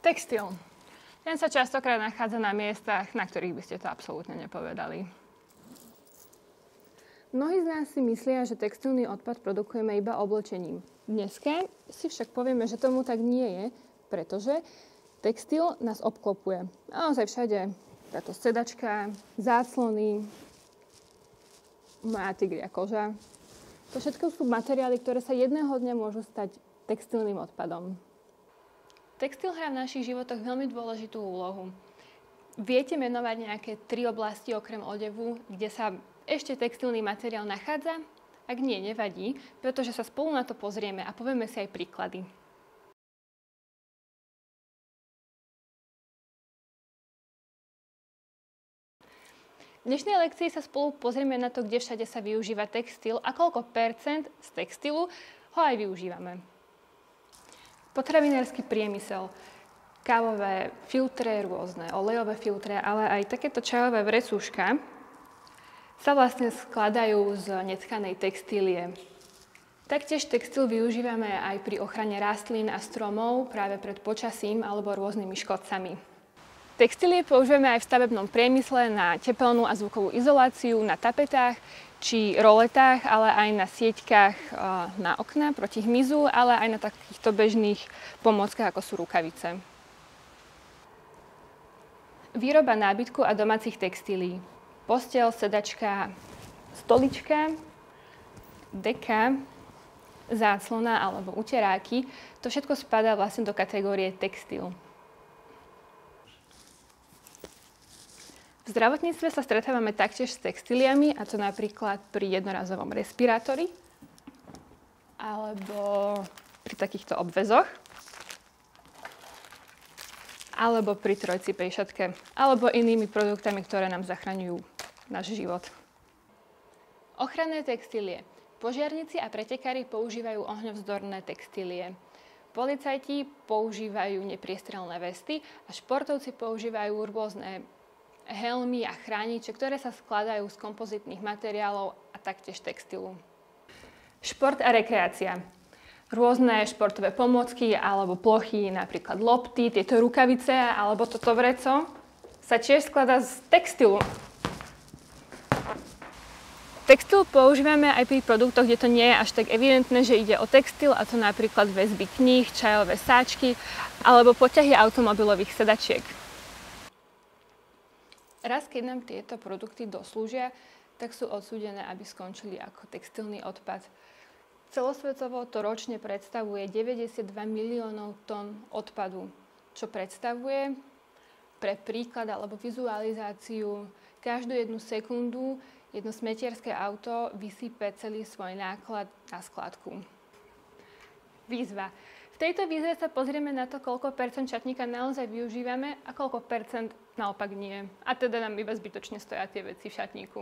Textil. Ten sa častokrát nachádza na miestach, na ktorých by ste to absolútne nepovedali. Mnohí z nás si myslia, že textilný odpad produkujeme iba oblečením. Dneska si však povieme, že tomu tak nie je, pretože textil nás obklopuje. Naozaj všade. Táto sedačka, záclony, moja tigria koža. To všetko sú materiály, ktoré sa jedného dňa môžu stať textilným odpadom. Textil hrá v našich životoch veľmi dôležitú úlohu. Viete menovať nejaké 3 oblasti okrem odevu, kde sa ešte textilný materiál nachádza? Ak nie, nevadí, pretože sa spolu na to pozrieme a povieme si aj príklady. V dnešnej lekcii sa spolu pozrieme na to, kde všade sa využíva textil a koľko percent z textilu ho aj využívame. Potravinársky priemysel, kávové filtre, rôzne olejové filtre, ale aj takéto čajové vrecúška sa vlastne skladajú z netkanej textílie. Taktiež textil využívame aj pri ochrane rastlín a stromov práve pred počasím alebo rôznymi škodcami. Textílie používame aj v stavebnom priemysle na tepelnú a zvukovú izoláciu, na tapetách či roletách, ale aj na sieťkach na okná proti hmyzu, ale aj na takýchto bežných pomôckach, ako sú rukavice. Výroba nábytku a domácich textílií. Posteľ, sedačka, stolička, deka, záclona alebo uteráky. To všetko spadá vlastne do kategórie textil. V zdravotníctve sa stretávame taktiež s textíliami, a to napríklad pri jednorazovom respirátori alebo pri takýchto obväzoch alebo pri trojcipej šatke alebo inými produktami, ktoré nám zachraňujú náš život. Ochranné textílie. Požiarnici a pretekári používajú ohňovzdorné textílie. Policajti používajú nepriestrelné vesty a športovci používajú rôzne helmy a chrániče, ktoré sa skladajú z kompozitných materiálov a taktiež textilu. Šport a rekreácia. Rôzne športové pomôcky alebo plochy, napríklad lopty, tieto rukavice alebo toto vreco sa tiež skladá z textilu. Textil používame aj pri produktoch, kde to nie je až tak evidentné, že ide o textil, a to napríklad väzby kníh, čajové sáčky alebo poťahy automobilových sedačiek. Raz, keď nám tieto produkty doslúžia, tak sú odsúdené, aby skončili ako textilný odpad. Celosvetovo to ročne predstavuje 92 miliónov tón odpadu, čo predstavuje pre príklad alebo vizualizáciu každú jednu sekundu jedno smetierské auto vysype celý svoj náklad na skladku. Výzva. V tejto výzve sa pozrieme na to, koľko percent šatníka naozaj využívame a koľko percent naopak nie. A teda nám iba zbytočne stoja tie veci v šatníku.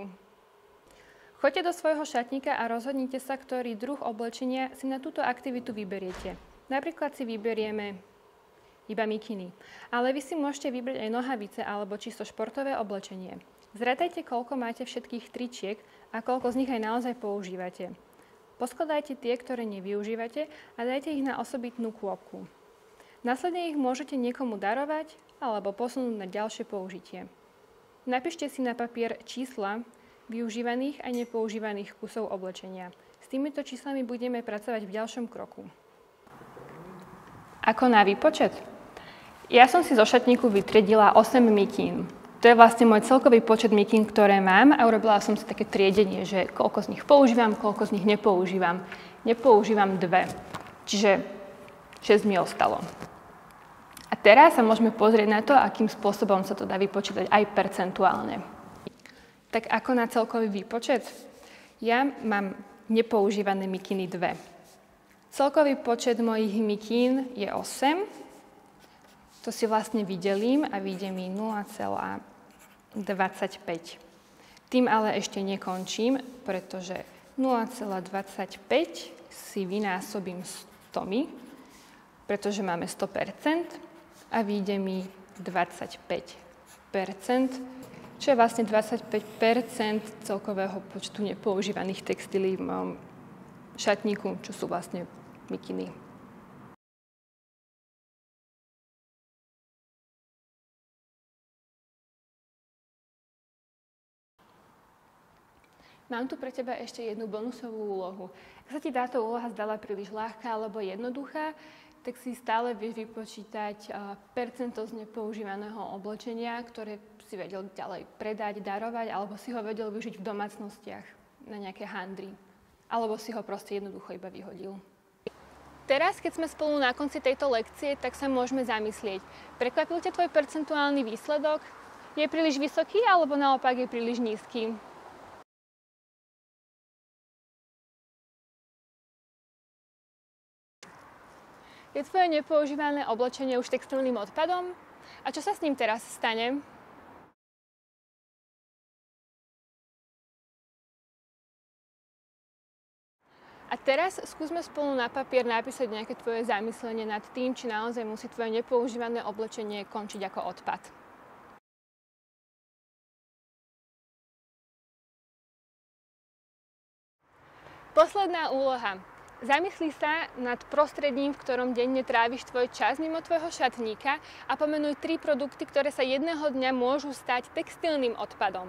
Choďte do svojho šatníka a rozhodnite sa, ktorý druh oblečenia si na túto aktivitu vyberiete. Napríklad si vyberieme iba mikiny. Ale vy si môžete vybrať aj nohavice alebo čisto športové oblečenie. Zrátajte, koľko máte všetkých tričiek a koľko z nich aj naozaj používate. Poskladajte tie, ktoré nevyužívate, a dajte ich na osobitnú kôpku. Následne ich môžete niekomu darovať alebo posunúť na ďalšie použitie. Napíšte si na papier čísla využívaných a nepoužívaných kusov oblečenia. S týmito číslami budeme pracovať v ďalšom kroku. Ako na výpočet? Ja som si zo šatníku vytriedila 8 mikín. To je vlastne môj celkový počet mikín, ktoré mám, a urobila som si také triedenie, že koľko z nich používam, koľko z nich nepoužívam. Nepoužívam 2, čiže 6 mi ostalo. A teraz sa môžeme pozrieť na to, akým spôsobom sa to dá vypočítať aj percentuálne. Tak ako na celkový výpočet? Ja mám nepoužívané mikiny 2. Celkový počet mojich mikín je 8. To si vlastne vydelím a vyjde mi 0,25. Tým ale ešte nekončím, pretože 0,25 si vynásobím 100, pretože máme 100% a vyjde mi 25%, čo je vlastne 25% celkového počtu nepoužívaných textílií v mojom šatníku, čo sú vlastne mikiny. Mám tu pre teba ešte jednu bonusovú úlohu. Ak sa ti táto úloha zdala príliš ľahká alebo jednoduchá, tak si stále vieš vypočítať percento z nepoužívaného oblečenia, ktoré si vedel ďalej predať, darovať, alebo si ho vedel využiť v domácnostiach na nejaké handry. Alebo si ho proste jednoducho iba vyhodil. Teraz, keď sme spolu na konci tejto lekcie, tak sa môžeme zamyslieť. Prekvapil ťa tvoj percentuálny výsledok? Je príliš vysoký, alebo naopak je príliš nízky? Je tvoje nepoužívané oblečenie už textilným odpadom? A čo sa s ním teraz stane? A teraz skúsme spolu na papier napísať nejaké tvoje zamyslenie nad tým, či naozaj musí tvoje nepoužívané oblečenie končiť ako odpad. Posledná úloha. Zamysli sa nad prostredím, v ktorom denne tráviš tvoj čas mimo tvojho šatníka a pomenuj 3 produkty, ktoré sa jedného dňa môžu stať textilným odpadom.